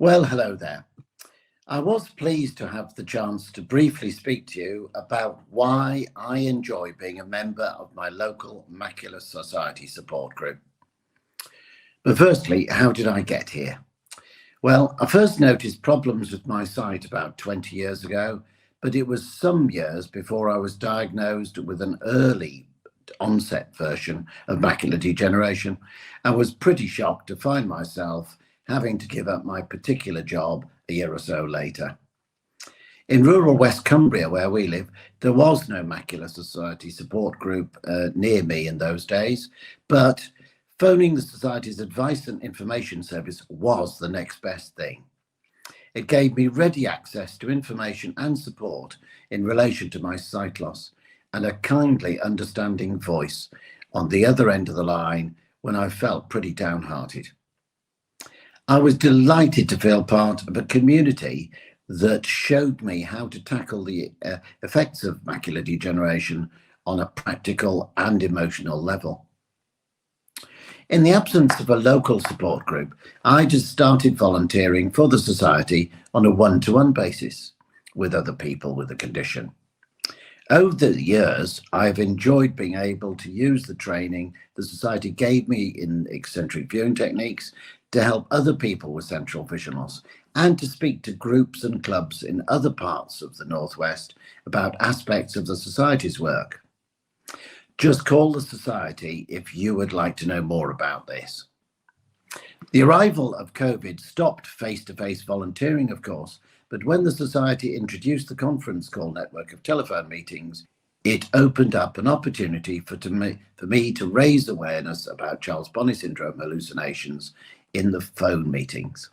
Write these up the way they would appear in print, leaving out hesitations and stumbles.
Well, hello there. I was pleased to have the chance to briefly speak to you about why I enjoy being a member of my local Macular Society support group. But firstly, how did I get here? Well, I first noticed problems with my sight about 20 years ago, but it was some years before I was diagnosed with an early onset version of macular degeneration and was pretty shocked to find myself having to give up my particular job a year or so later. In rural West Cumbria, where we live, there was no Macular Society support group near me in those days, but phoning the Society's advice and information service was the next best thing. It gave me ready access to information and support in relation to my sight loss and a kindly, understanding voice on the other end of the line when I felt pretty downhearted. I was delighted to feel part of a community that showed me how to tackle the effects of macular degeneration on a practical and emotional level. In the absence of a local support group, I just started volunteering for the Society on a one-to-one basis with other people with the condition. Over the years, I've enjoyed being able to use the training the Society gave me in eccentric viewing techniques to help other people with central vision loss and to speak to groups and clubs in other parts of the Northwest about aspects of the Society's work. Just call the Society if you would like to know more about this. The arrival of COVID stopped face-to-face volunteering, of course, but when the Society introduced the conference call network of telephone meetings, it opened up an opportunity for me to raise awareness about Charles-Bonnet syndrome hallucinations in the phone meetings.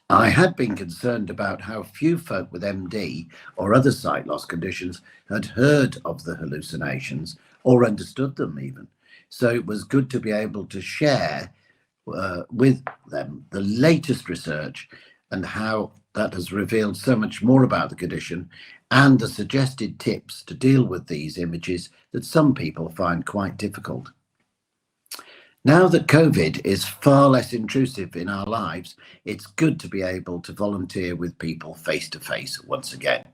I had been concerned about how few folk with MD or other sight loss conditions had heard of the hallucinations or understood them even. So it was good to be able to share with them the latest research and how that has revealed so much more about the condition and the suggested tips to deal with these images that some people find quite difficult. Now that COVID is far less intrusive in our lives, it's good to be able to volunteer with people face to face once again.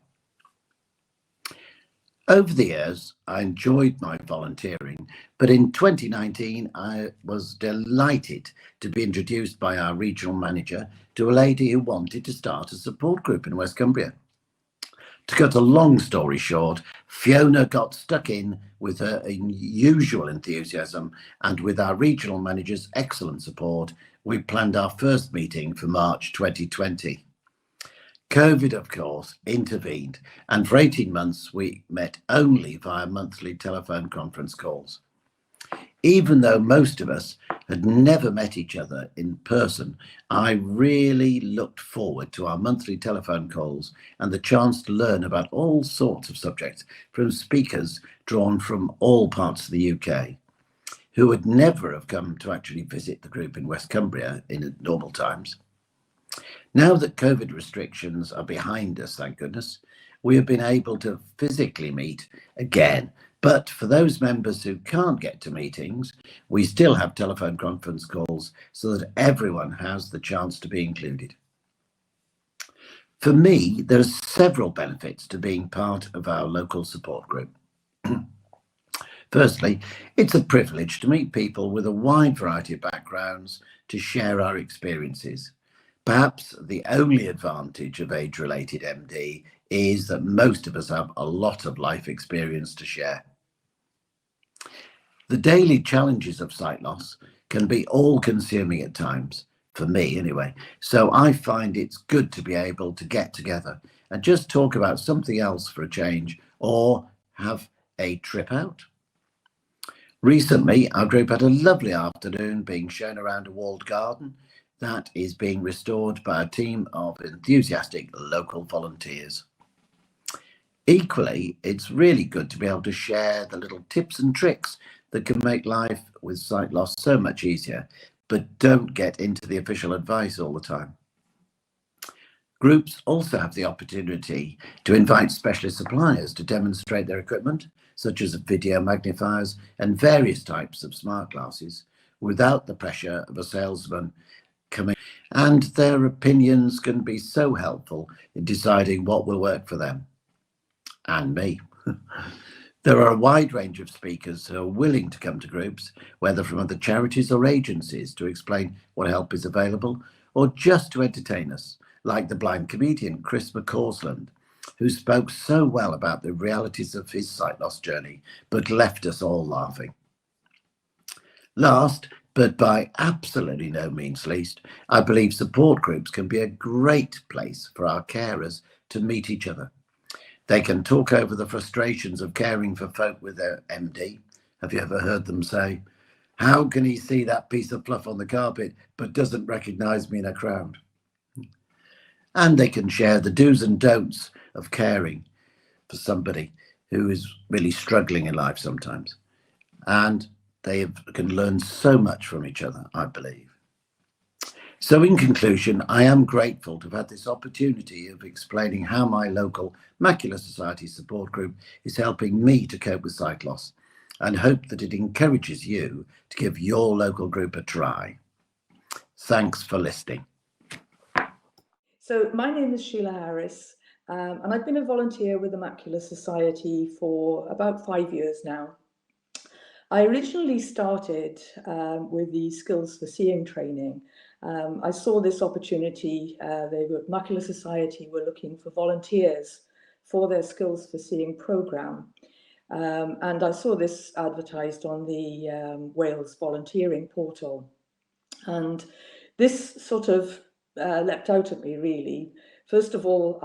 Over the years, I enjoyed my volunteering, but in 2019, I was delighted to be introduced by our regional manager to a lady who wanted to start a support group in West Cumbria. To cut a long story short, Fiona got stuck in with her unusual enthusiasm, and with our regional manager's excellent support, we planned our first meeting for March 2020. COVID, of course, intervened, and for 18 months we met only via monthly telephone conference calls. Even though most of us had never met each other in person, I really looked forward to our monthly telephone calls and the chance to learn about all sorts of subjects from speakers drawn from all parts of the UK, who would never have come to actually visit the group in West Cumbria in normal times. Now that COVID restrictions are behind us, thank goodness, we have been able to physically meet again. But for those members who can't get to meetings, we still have telephone conference calls so that everyone has the chance to be included. For me, there are several benefits to being part of our local support group. Firstly, it's a privilege to meet people with a wide variety of backgrounds to share our experiences. Perhaps the only advantage of age-related MD is that most of us have a lot of life experience to share. The daily challenges of sight loss can be all-consuming at times, for me anyway, so I find it's good to be able to get together and just talk about something else for a change or have a trip out. Recently, our group had a lovely afternoon being shown around a walled garden that is being restored by a team of enthusiastic local volunteers. Equally, it's really good to be able to share the little tips and tricks that can make life with sight loss so much easier, but don't get into the official advice all the time. Groups also have the opportunity to invite specialist suppliers to demonstrate their equipment, such as video magnifiers and various types of smart glasses, without the pressure of a salesman and their opinions can be so helpful in deciding what will work for them and me. There are a wide range of speakers who are willing to come to groups, whether from other charities or agencies, to explain what help is available or just to entertain us, like the blind comedian Chris McCausland, who spoke so well about the realities of his sight loss journey, but left us all laughing. Last, but by absolutely no means least, I believe support groups can be a great place for our carers to meet each other. They can talk over the frustrations of caring for folk with their MD. Have you ever heard them say, "How can he see that piece of fluff on the carpet but doesn't recognise me in a crowd?" And they can share the do's and don'ts of caring for somebody who is really struggling in life sometimes. And they can learn so much from each other, I believe. So in conclusion, I am grateful to have had this opportunity of explaining how my local Macular Society support group is helping me to cope with sight loss, and hope that it encourages you to give your local group a try. Thanks for listening. So my name is Sheila Harris, and I've been a volunteer with the Macular Society for about 5 years now. I originally started with the Skills for Seeing training. I saw this opportunity. Macular Society were looking for volunteers for their Skills for Seeing programme. And I saw this advertised on the Wales volunteering portal. And this sort of leapt out at me, really. First of all,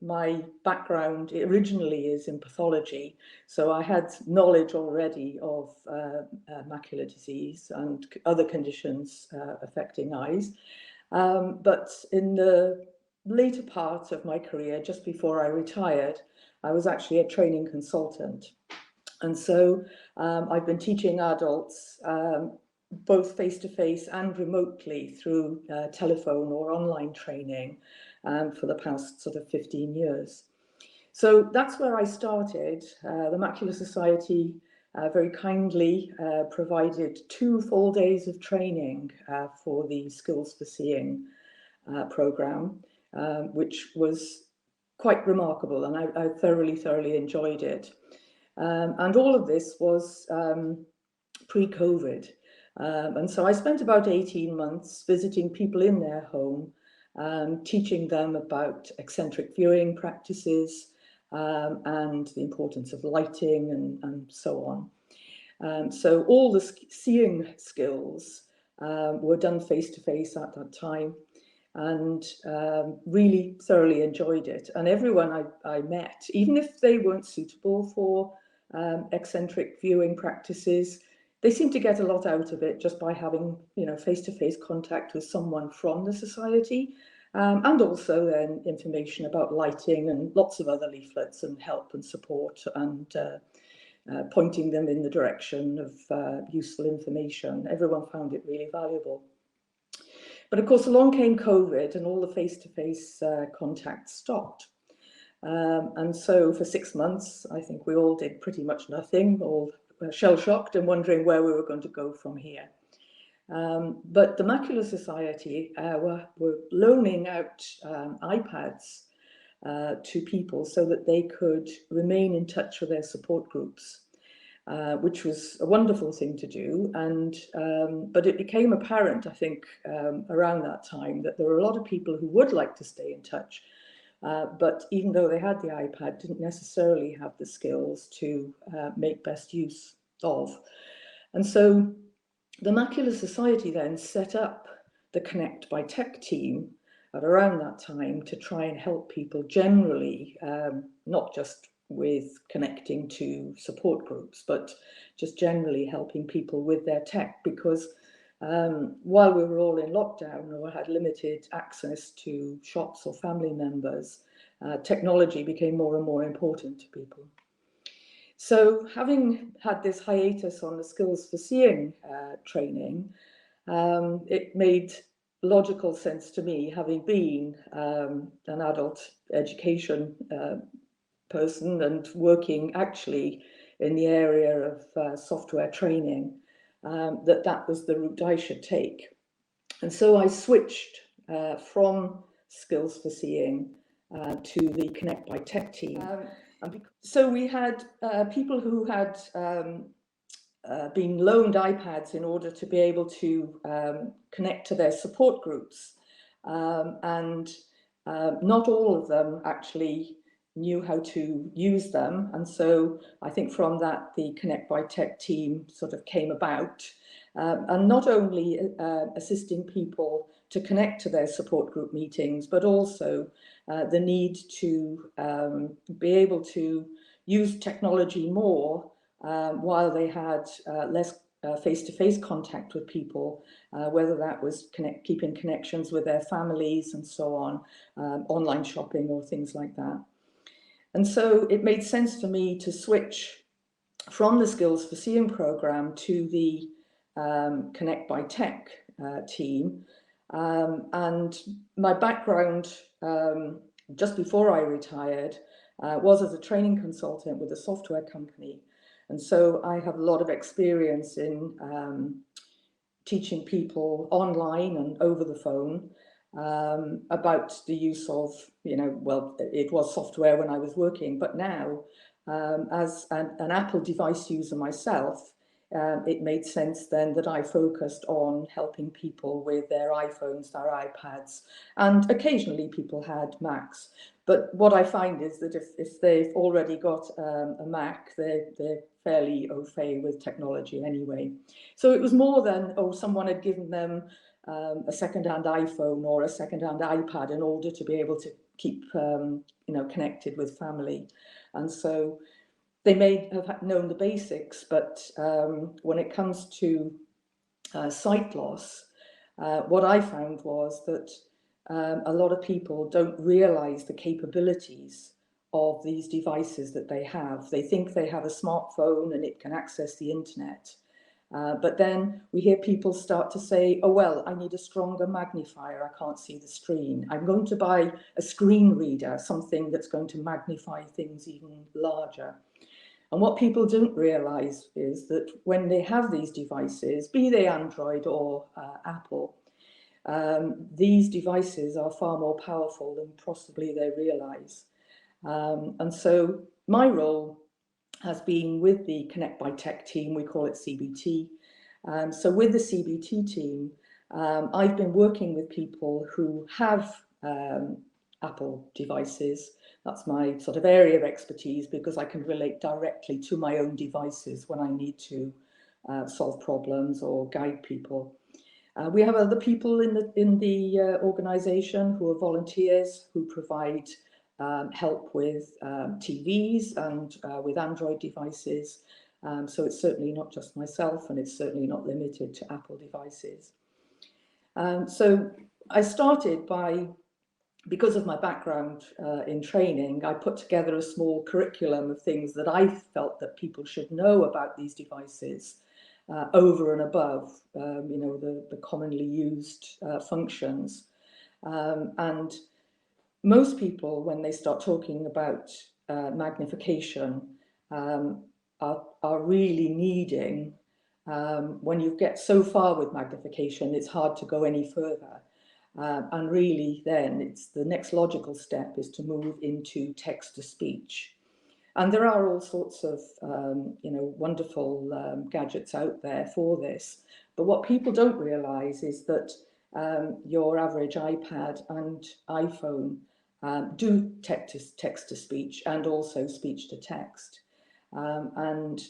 my background originally is in pathology, so I had knowledge already of macular disease and other conditions affecting eyes. But in the later part of my career, just before I retired, I was actually a training consultant. And so I've been teaching adults both face-to-face and remotely through telephone or online training for the past sort of 15 years. So that's where I started. The Macular Society very kindly provided 2 full days of training for the Skills for Seeing programme, which was quite remarkable, and I thoroughly enjoyed it. And all of this was pre-COVID. And so I spent about 18 months visiting people in their home, teaching them about eccentric viewing practices and the importance of lighting and so on. So all the seeing skills were done face-to-face at that time, and really thoroughly enjoyed it. And everyone I met, even if they weren't suitable for eccentric viewing practices, they seem to get a lot out of it just by having, face-to-face contact with someone from the society, and also then information about lighting and lots of other leaflets and help and support and pointing them in the direction of useful information. Everyone found it really valuable. But of course, along came COVID and all the face-to-face contact stopped. And so for 6 months, I think we all did pretty much nothing, all shell-shocked and wondering where we were going to go from here. But the Macular Society were loaning out iPads to people so that they could remain in touch with their support groups, which was a wonderful thing to do. And but it became apparent, I think, around that time that there were a lot of people who would like to stay in touch, but even though they had the iPad, didn't necessarily have the skills to make best use of. And so the Macular Society then set up the Connect by Tech team at around that time to try and help people generally, not just with connecting to support groups, but just generally helping people with their tech, because while we were all in lockdown or had limited access to shops or family members, technology became more and more important to people. So having had this hiatus on the Skills for Seeing training, it made logical sense to me, having been an adult education person and working actually in the area of software training, that was the route I should take. And so I switched from Skills for Seeing to the Connect by Tech team. So we had people who had been loaned iPads in order to be able to connect to their support groups. And not all of them actually knew how to use them. And so I think from that, the Connect by Tech team sort of came about. And not only assisting people to connect to their support group meetings, but also the need to be able to use technology more while they had less face-to-face contact with people, whether that was keeping connections with their families and so on, online shopping or things like that. And so it made sense for me to switch from the Skills for Seeing program to the Connect by Tech team. And my background, just before I retired, was as a training consultant with a software company. And so I have a lot of experience in teaching people online and over the phone about the use of, well, it was software when I was working, but now as an Apple device user myself, it made sense then that I focused on helping people with their iPhones, their iPads, and occasionally people had Macs. But what I find is that if they've already got a Mac, they're fairly au fait with technology anyway. So it was more than, someone had given them a second-hand iPhone or a second-hand iPad in order to be able to keep connected with family. And so they may have known the basics, but when it comes to sight loss, what I found was that a lot of people don't realize the capabilities of these devices that they have. They think they have a smartphone and it can access the internet. But then we hear people start to say, oh, well, I need a stronger magnifier. I can't see the screen. I'm going to buy a screen reader, something that's going to magnify things even larger. And what people don't realize is that when they have these devices, be they Android or Apple, these devices are far more powerful than possibly they realize. And so my role has been with the Connect by Tech team, we call it CBT. So with the CBT team, I've been working with people who have Apple devices. That's my sort of area of expertise because I can relate directly to my own devices when I need to solve problems or guide people. We have other people in the organisation who are volunteers who provide help with TVs and with Android devices. So it's certainly not just myself, and it's certainly not limited to Apple devices. So I started because of my background in training, I put together a small curriculum of things that I felt that people should know about these devices over and above, the commonly used functions. And most people, when they start talking about magnification, are really needing, when you get so far with magnification, it's hard to go any further. And really then it's the next logical step is to move into text to speech. And there are all sorts of, wonderful gadgets out there for this. But what people don't realize is that your average iPad and iPhone do text to speech and also speech to text. And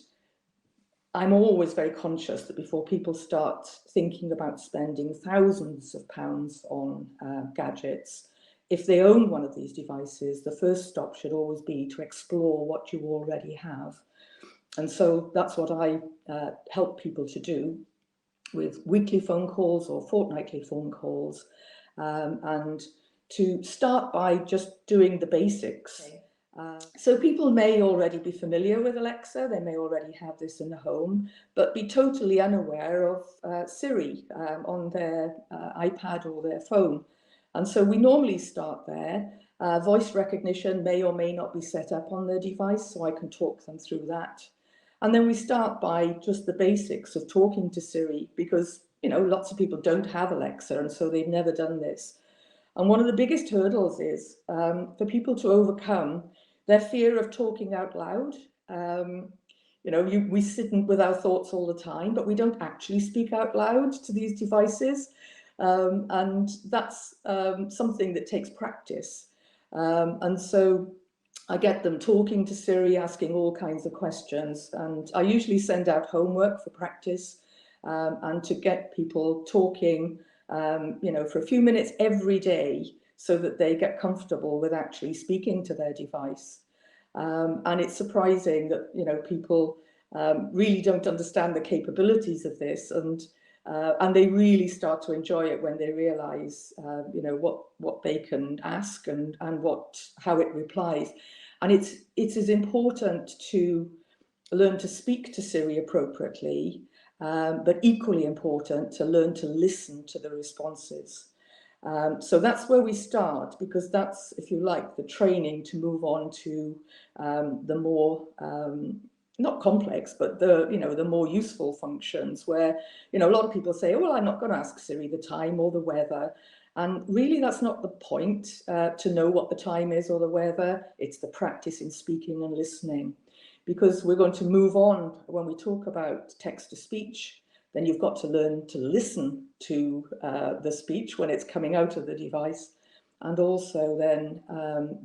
I'm always very conscious that before people start thinking about spending thousands of pounds on gadgets, if they own one of these devices, the first stop should always be to explore what you already have. And so that's what I help people to do with weekly phone calls or fortnightly phone calls, and to start by just doing the basics. Okay. So people may already be familiar with Alexa, they may already have this in the home, but be totally unaware of Siri on their iPad or their phone. And so we normally start there. Voice recognition may or may not be set up on their device, so I can talk them through that. And then we start by just the basics of talking to Siri, because lots of people don't have Alexa, and so they've never done this. And one of the biggest hurdles is for people to overcome their fear of talking out loud. We sit with our thoughts all the time, but we don't actually speak out loud to these devices. And that's something that takes practice. And so I get them talking to Siri, asking all kinds of questions. And I usually send out homework for practice and to get people talking, for a few minutes every day so that they get comfortable with actually speaking to their device. And it's surprising that, people really don't understand the capabilities of this, and they really start to enjoy it when they realize, what they can ask and how it replies. And it's as important to learn to speak to Siri appropriately, but equally important to learn to listen to the responses. So that's where we start, because that's, if you like, the training to move on to the more not complex, but the more useful functions, where a lot of people say, oh, well, I'm not going to ask Siri the time or the weather. And really, that's not the point, to know what the time is or the weather. It's the practice in speaking and listening, because we're going to move on. When we talk about text to speech, then you've got to learn to listen to the speech when it's coming out of the device. And also then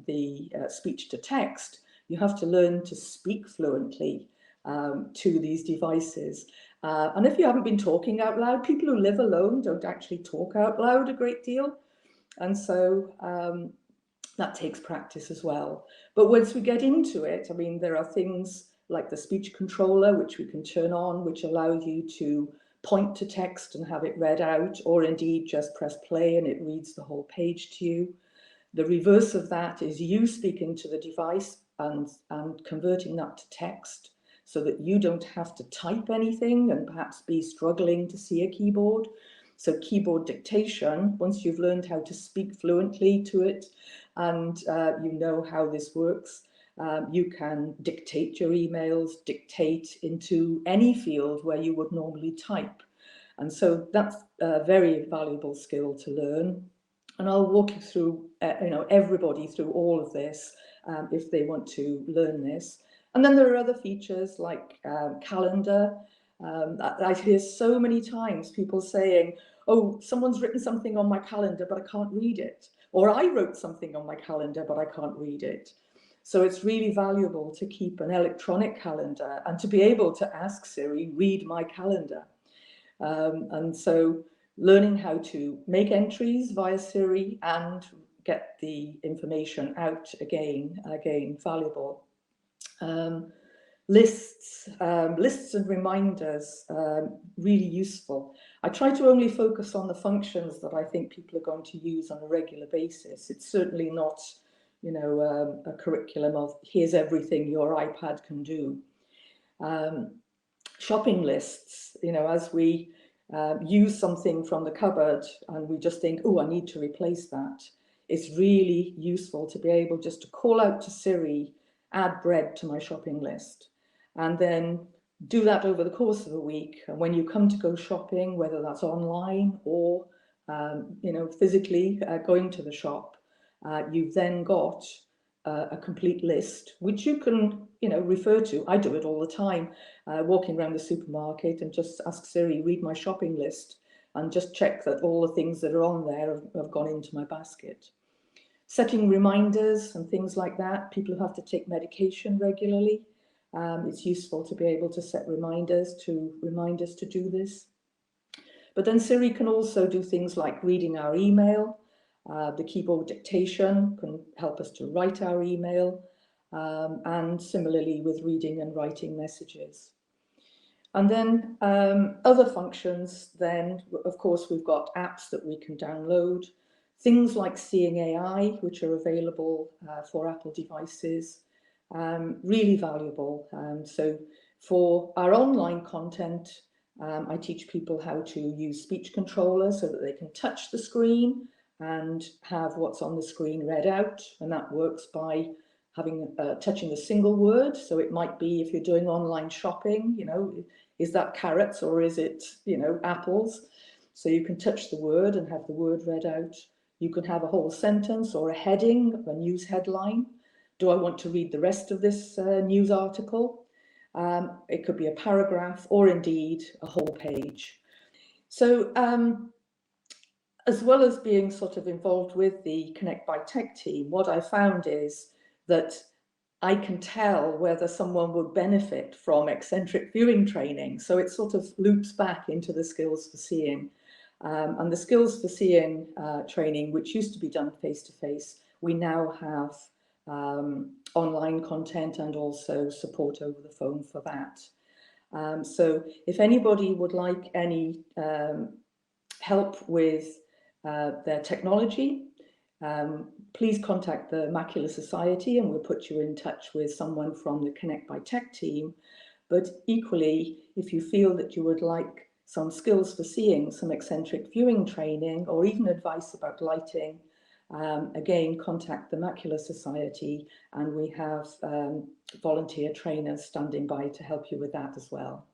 the speech to text, you have to learn to speak fluently to these devices. And if you haven't been talking out loud, people who live alone don't actually talk out loud a great deal. And so that takes practice as well. But once we get into it, I mean, there are things like the speech controller, which we can turn on, which allow you to point to text and have it read out, or indeed just press play and it reads the whole page to you. The reverse of that is you speaking to the device and converting that to text, so that you don't have to type anything and perhaps be struggling to see a keyboard. So keyboard dictation, once you've learned how to speak fluently to it and you know how this works, you can dictate your emails, dictate into any field where you would normally type. And so that's a very valuable skill to learn. And I'll walk you through, everybody through all of this if they want to learn this. And then there are other features like calendar. I hear so many times people saying, oh, someone's written something on my calendar, but I can't read it. Or I wrote something on my calendar, but I can't read it. So it's really valuable to keep an electronic calendar and to be able to ask Siri, read my calendar. And so learning how to make entries via Siri and get the information out again, valuable. Lists and reminders, really useful. I try to only focus on the functions that I think people are going to use on a regular basis. It's certainly not, a curriculum of here's everything your iPad can do. Shopping lists, as we use something from the cupboard and we just think, oh, I need to replace that. It's really useful to be able just to call out to Siri, add bread to my shopping list, and then do that over the course of a week. And when you come to go shopping, whether that's online or physically going to the shop, you've then got a complete list, which you can refer to. I do it all the time, walking around the supermarket and just ask Siri, read my shopping list, and just check that all the things that are on there have gone into my basket. Setting reminders and things like that. People who have to take medication regularly, it's useful to be able to set reminders to do this. But then Siri can also do things like reading our email. The keyboard dictation can help us to write our email, and similarly with reading and writing messages. And then other functions, then, of course, we've got apps that we can download. Things like Seeing AI, which are available for Apple devices, really valuable. So for our online content, I teach people how to use speech controller so that they can touch the screen and have what's on the screen read out. And that works by having touching a single word. So it might be, if you're doing online shopping, is that carrots or is it, apples? So you can touch the word and have the word read out. You can have a whole sentence or a heading of a news headline. Do I want to read the rest of this news article? It could be a paragraph or indeed a whole page. So as well as being sort of involved with the Connect by Tech team, what I found is that I can tell whether someone would benefit from eccentric viewing training. So it sort of loops back into the skills for seeing. And the skills for seeing training, which used to be done face-to-face, we now have online content and also support over the phone for that. So if anybody would like any help with their technology, please contact the Macular Society and we'll put you in touch with someone from the Connect by Tech team. But equally, if you feel that you would like some skills for seeing, some eccentric viewing training, or even advice about lighting, again, contact the Macular Society and we have volunteer trainers standing by to help you with that as well.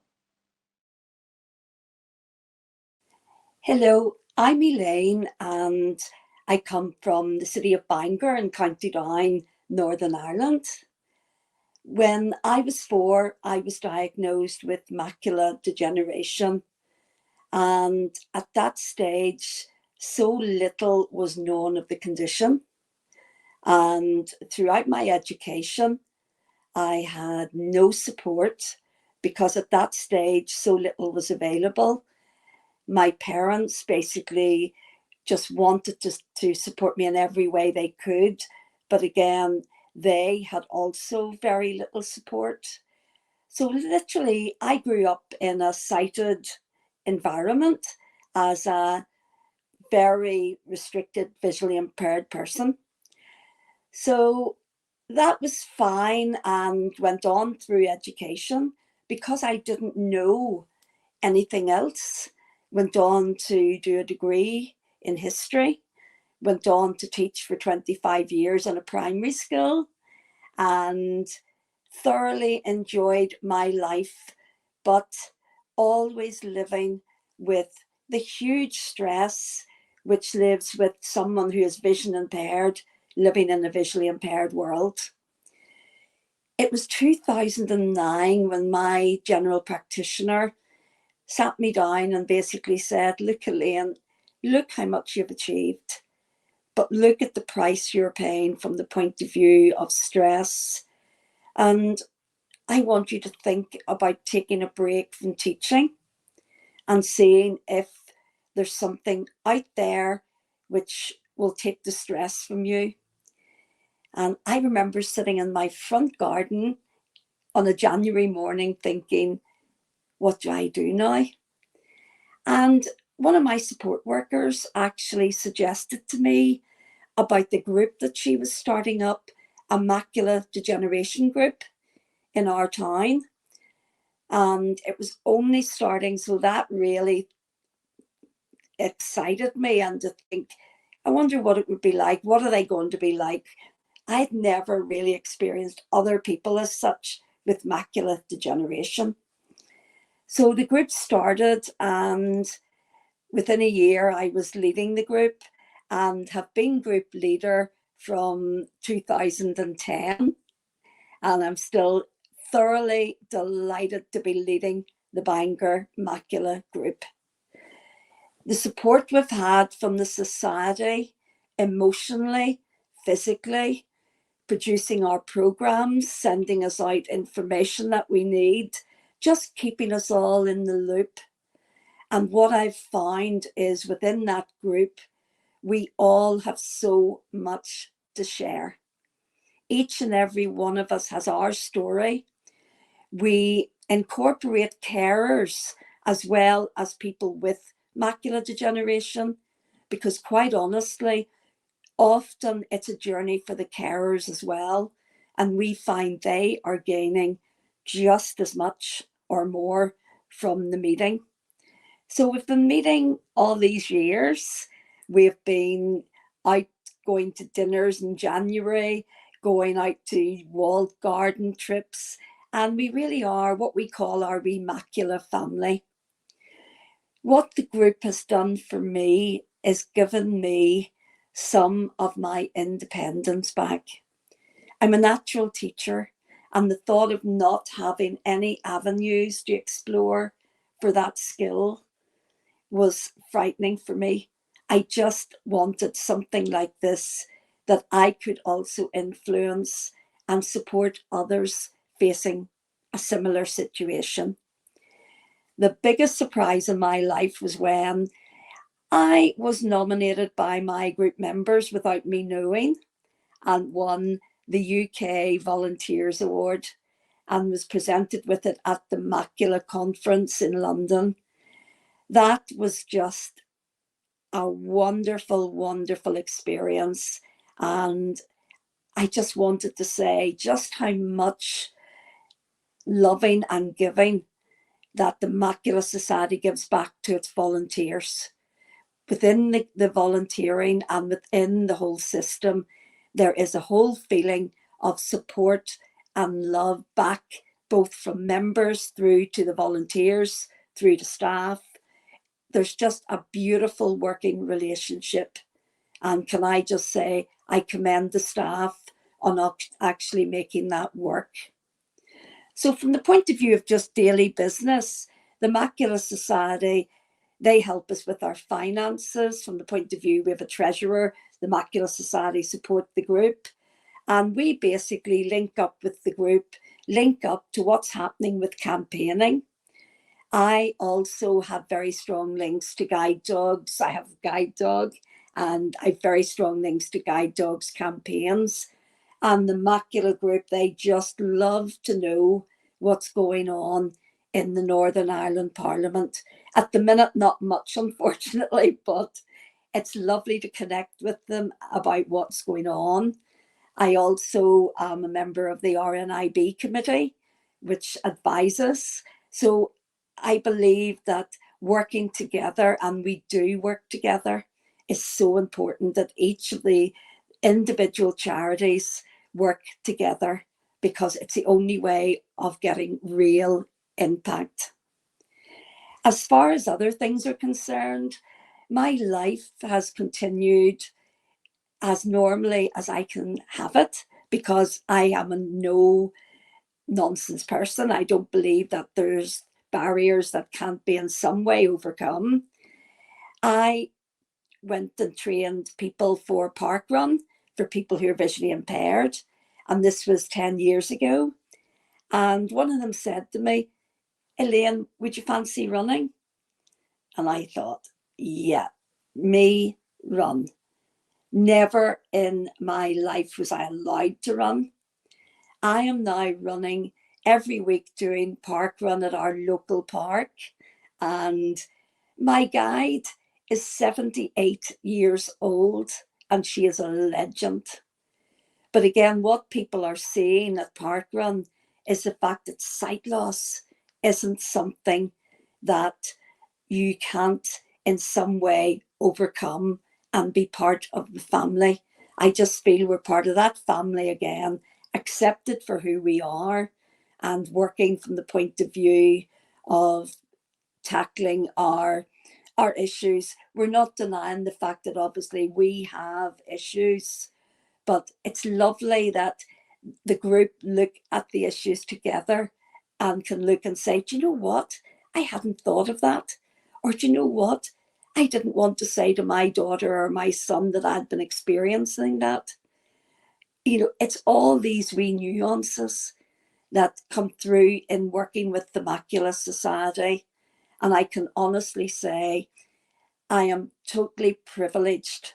Hello, I'm Elaine and I come from the city of Bangor in County Down, Northern Ireland. When I was 4, I was diagnosed with macular degeneration, and at that stage, so little was known of the condition. And throughout my education, I had no support because at that stage, so little was available. My parents basically just wanted to support me in every way they could. But again, they had also very little support. So literally, I grew up in a sighted environment as a very restricted, visually impaired person. So that was fine and went on through education because I didn't know anything else. Went on to do a degree in history, went on to teach for 25 years in a primary school and thoroughly enjoyed my life, but always living with the huge stress which lives with someone who is vision impaired, living in a visually impaired world. It was 2009 when my general practitioner sat me down and basically said, look, Elaine, look how much you've achieved, but look at the price you're paying from the point of view of stress. And I want you to think about taking a break from teaching and seeing if there's something out there which will take the stress from you. And I remember sitting in my front garden on a January morning thinking, what do I do now? And one of my support workers actually suggested to me about the group that she was starting up, a macular degeneration group in our town. And it was only starting, so that really excited me. And to think, I wonder what it would be like. What are they going to be like? I had never really experienced other people as such with macular degeneration. So the group started, and within a year I was leading the group and have been group leader from 2010. And I'm still thoroughly delighted to be leading the Bangor Macular Group. The support we've had from the society, emotionally, physically, producing our programs, sending us out information that we need, just keeping us all in the loop. And what I've found is within that group, we all have so much to share. Each and every one of us has our story. We incorporate carers as well as people with macular degeneration, because quite honestly, often it's a journey for the carers as well. And we find they are gaining just as much or more from the meeting. So we've been meeting all these years. We've been out going to dinners in January, going out to walled garden trips, and we really are what we call our wee macular family. What the group has done for me is given me some of my independence back. I'm a natural teacher, and the thought of not having any avenues to explore for that skill was frightening for me. I just wanted something like this that I could also influence and support others facing a similar situation. The biggest surprise in my life was when I was nominated by my group members without me knowing and won the UK Volunteers Award and was presented with it at the Macular Conference in London. That was just a wonderful, wonderful experience. And I just wanted to say just how much loving and giving that the Macular Society gives back to its volunteers. Within the volunteering and within the whole system, there is a whole feeling of support and love back, both from members through to the volunteers, through to staff. There's just a beautiful working relationship. And can I just say, I commend the staff on actually making that work. So from the point of view of just daily business, the Macular Society, they help us with our finances. From the point of view, we have a treasurer, the Macular Society support the group. And we basically link up with the group, link up to what's happening with campaigning. I also have very strong links to guide dogs. I have a guide dog, and I have very strong links to guide dogs campaigns. And the Macular group, they just love to know what's going on in the Northern Ireland Parliament. At the minute, not much, unfortunately, but it's lovely to connect with them about what's going on. I also am a member of the RNIB committee, which advises. So I believe that working together, and we do work together, is so important, that each of the individual charities work together, because it's the only way of getting real impact. As far as other things are concerned, my life has continued as normally as I can have it, because I am a no nonsense person. I don't believe that there's barriers that can't be in some way overcome. I went and trained people for park run for people who are visually impaired, and this was 10 years ago. And one of them said to me, "Elaine, would you fancy running?" And I thought, yeah, me run. Never in my life was I allowed to run. I am now running every week, doing park run at our local park. And my guide is 78 years old, and she is a legend. But again, what people are seeing at park run is the fact that sight loss isn't something that you can't in some way overcome and be part of the family. I just feel we're part of that family again, accepted for who we are, and working from the point of view of tackling our issues. We're not denying the fact that obviously we have issues, but it's lovely that the group look at the issues together and can look and say, do you know what? I hadn't thought of that. Or do you know what? I didn't want to say to my daughter or my son that I'd been experiencing that. You know, it's all these wee nuances that come through in working with the Macular Society. And I can honestly say I am totally privileged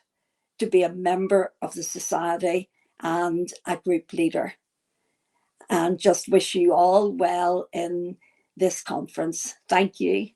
to be a member of the society and a group leader. And just wish you all well in this conference. Thank you.